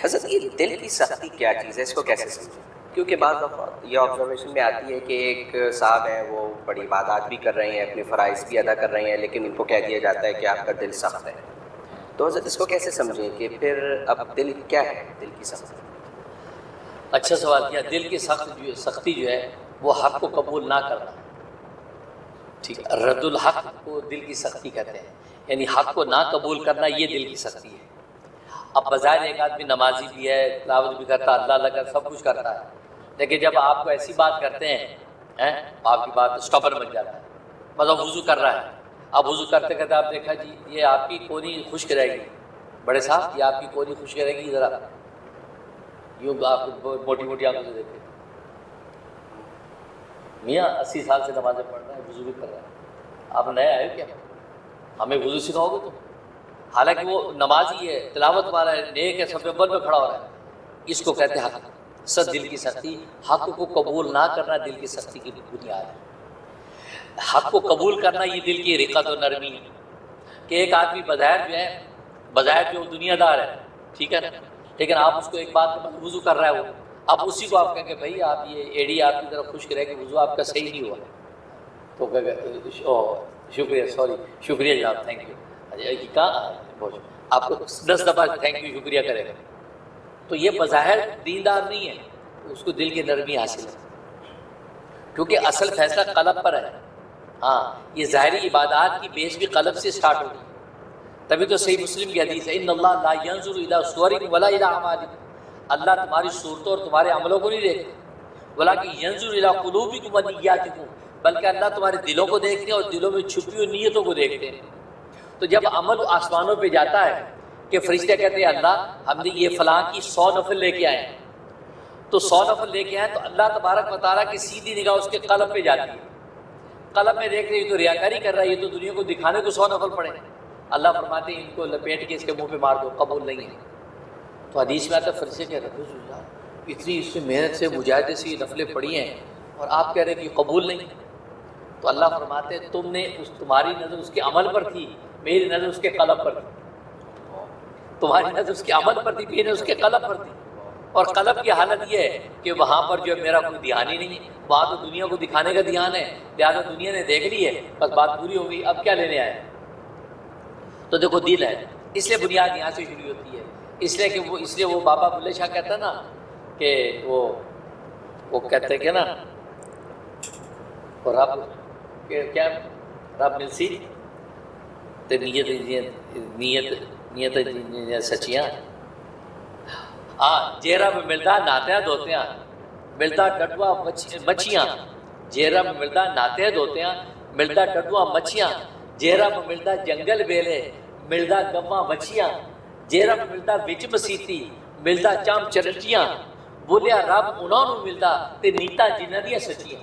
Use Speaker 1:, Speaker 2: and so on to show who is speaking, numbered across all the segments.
Speaker 1: حضرت یہ دل کی سختی کیا چیز ہے، اس کو کیسے سمجھیں؟ کیونکہ بعض دفعہ یہ آبزرویشن میں آتی ہے کہ ایک صاحب ہیں وہ بڑی عبادات بھی کر رہے ہیں، اپنے فرائض بھی ادا کر رہے ہیں، لیکن ان کو کہہ دیا جاتا ہے کہ آپ کا دل سخت ہے. تو حضرت اس کو کیسے سمجھیں کہ پھر اب دل کیا ہے، دل کی سختی؟
Speaker 2: اچھا سوال کیا. دل کی سختی جو ہے وہ حق کو قبول نہ کرنا. ٹھیک ہے، رد الحق کو دل کی سختی کہتے ہیں، یعنی حق کو نہ قبول کرنا، یہ دل کی سختی ہے. اب بظاہر ایک آدمی نمازی بھی ہے، تلاوت بھی کرتا ہے، اللہ کا سب کچھ کرتا ہے، لیکن جب آپ کو ایسی بات کرتے ہیں آپ کی بات اسٹاپر بن جاتا ہے. مطلب وضو کر رہا ہے، اب وضو کرتے کرتے آپ دیکھا جی یہ آپ کی کونی خشک رہے گی، بڑے صاحب یہ آپ کی کونی خشک رہے گی، ذرا یوں آپ موٹی موٹی آنکھوں سے دیکھیں. میاں 80 سال سے نمازیں پڑھ رہے ہیں، وضو بھی کر رہے ہیں، آپ نئے آئے کیا؟ ہمیں وضو سکھاؤ گے تو؟ حالانکہ وہ نمازی ہے، تلاوت والا ہے، نیک ہے، سب نمبر پہ کھڑا ہو رہا ہے. اس کو کہتے ہیں حق. سب دل کی سختی، حق کو قبول نہ کرنا دل کی سختی کی بنیاد ہے. حق کو قبول کرنا یہ دل کی رقت و نرمی ہے. کہ ایک آدمی بظاہر جو دنیا دار ہے، ٹھیک ہے نا، لیکن آپ اس کو ایک بات کے وضو کر رہا ہے وہ، اب اسی کو آپ کہیں گے بھائی آپ یہ ایڑی آپ کی طرف خشک رہے کہ وضو آپ کا صحیح نہیں ہوا، تو کہے گا شکریہ، سوری، شکریہ جناب، تھینک یو. یہ کہاں آپ کو 10 دفعہ تھینک یو شکریہ کرے گا. تو یہ بظاہر دیندار نہیں ہے، اس کو دل کی نرمی حاصل ہے، کیونکہ اصل فیصلہ قلب پر ہے. ہاں، یہ ظاہری عبادات کی بیس بھی قلب سے سٹارٹ ہوگی. تبھی تو صحیح مسلم کی حدیث ہے ان اللہ لا ينظر الى صورکم ولا الى اعمالکم. اللہ تمہاری صورتوں اور تمہارے عملوں کو نہیں دیکھتے، ولکن ينظر الى قلوبکم ونیاتکم، بلکہ اللہ تمہارے دلوں کو دیکھتے ہیں اور دلوں میں چھپی ہوئی نیتوں کو دیکھتے ہیں. تو جب عمل آسمانوں پہ جاتا ہے کہ فرشتے کہتے ہیں اللہ ہم نے یہ فلاں کی 100 نفل لے کے آئے ہیں، تو 100 نفل لے کے آئے تو اللہ تبارک و تعالیٰ کی سیدھی نگاہ اس کے قلب پہ جاتی ہے. قلب میں دیکھ رہے یہ تو ریاکاری کر رہا ہے، یہ تو دنیا کو دکھانے کو 100 نفل پڑے. اللہ فرماتے ہیں ان کو لپیٹ کے اس کے منہ پہ مار دو، قبول نہیں ہے. تو حدیث میں آتا ہے فرشتے کہ رسول اللہ اتنی اس نے محنت سے مجاہدے سے یہ نفلیں پڑھی ہیں اور آپ کہہ رہے ہیں کہ قبول نہیں. تو اللہ فرماتے ہیں تم نے تمہاری نظر اس کے عمل پر تھی، میری نظر اس کے قلب پر تھی. تمہاری نظر اس کے عمل پر تھی، میری نظر اس کے قلب پر تھی. اور قلب کی حالت یہ ہے کہ وہاں پر جو ہے میرا کوئی دھیان ہی نہیں ہے، وہاں تو دنیا کو دکھانے کا دھیان ہے، لہٰذا دنیا نے دیکھ لی ہے، بس بات پوری ہو گئی، اب کیا لینے آئے. تو دیکھو دل ہے، اس لیے بنیاد یہاں سے شروع ہوتی ہے. اس لیے وہ بابا بلے شاہ کہتا ہے نا کہ وہ کہتے ہیں کہ نا رب کیا رب ملسی تے نیت سچیاں جیرا میں ملتا ناتیاں دھوتیاں، ملتا ڈڈوا مچھیاں. جیرا میں ملتا ناتیاں دھوتیاں، ملتا ڈڈوا مچھیاں. جیرا میں ملتا جنگل بیلے، ملتا گواں مچھیاں. جیرا میں ملتا وچ مسیتی، ملتا چام چرچیاں. بولیا رب انہوں نے ملتا تے نیتا جنہ دیا سچیاں.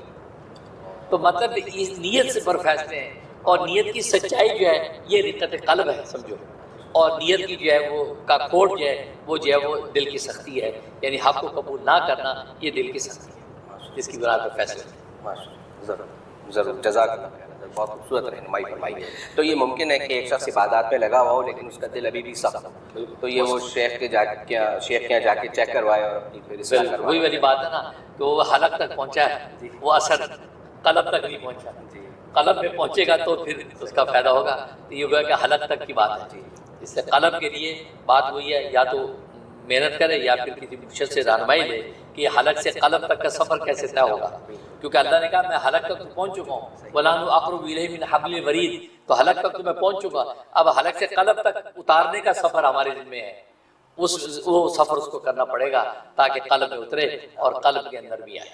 Speaker 2: تو مطلب اس نیت سے پر فیصلے ہیں، اور نیت کی سچائی جو ہے یہ رقت قلب ہے سمجھو. اور نیت کی جو ہے وہ کا کوڈ جو ہے وہ دل کی سختی ہے، یعنی حق کو قبول نہ کرنا یہ دل کی سختی ہے جس کی بنا پر فیصلے.
Speaker 1: ضرور جزاک اللہ خیر، بہت خوبصورت رہنمائی فرمائی ہے. تو یہ ممکن ہے کہ ایک شخص عبادات میں لگا ہوا ہو لیکن اس کا دل ابھی بھی سخت ہو، تو یہ وہ شیخ کے یہاں جا کے چیک کروائے اور اپنی پھر اصلاح کروائے.
Speaker 2: وہی والی بات ہے نا کہ وہ حلق تک پہنچا ہے، وہ اثر قلب تک نہیں پہنچا. قلب میں پہنچے گا تو پھر اس کا فائدہ ہوگا. تو یہ ہوا کہ حلق تک کی بات ہے. اس سے قلب کے لیے بات وہی ہے، یا تو محنت کرے یا پھر کسی مرشد سے رہنمائی لے کہ یہ حلق سے قلب تک کا سفر کیسے طے ہوگا. کیونکہ اللہ نے کہا میں حلق تک تو پہنچ چکا ہوں، وَلَنُ أَقْرَبُ إِلَيْهِ مِنْ حَبْلِ الْوَرِيدِ. تو حلق تک تو میں پہنچ چکا، اب حلق سے قلب تک اتارنے کا سفر ہمارے ذمہ ہے. وہ سفر اس کو کرنا پڑے گا تاکہ قلب میں اترے اور قلب کے اندر بھی آئے.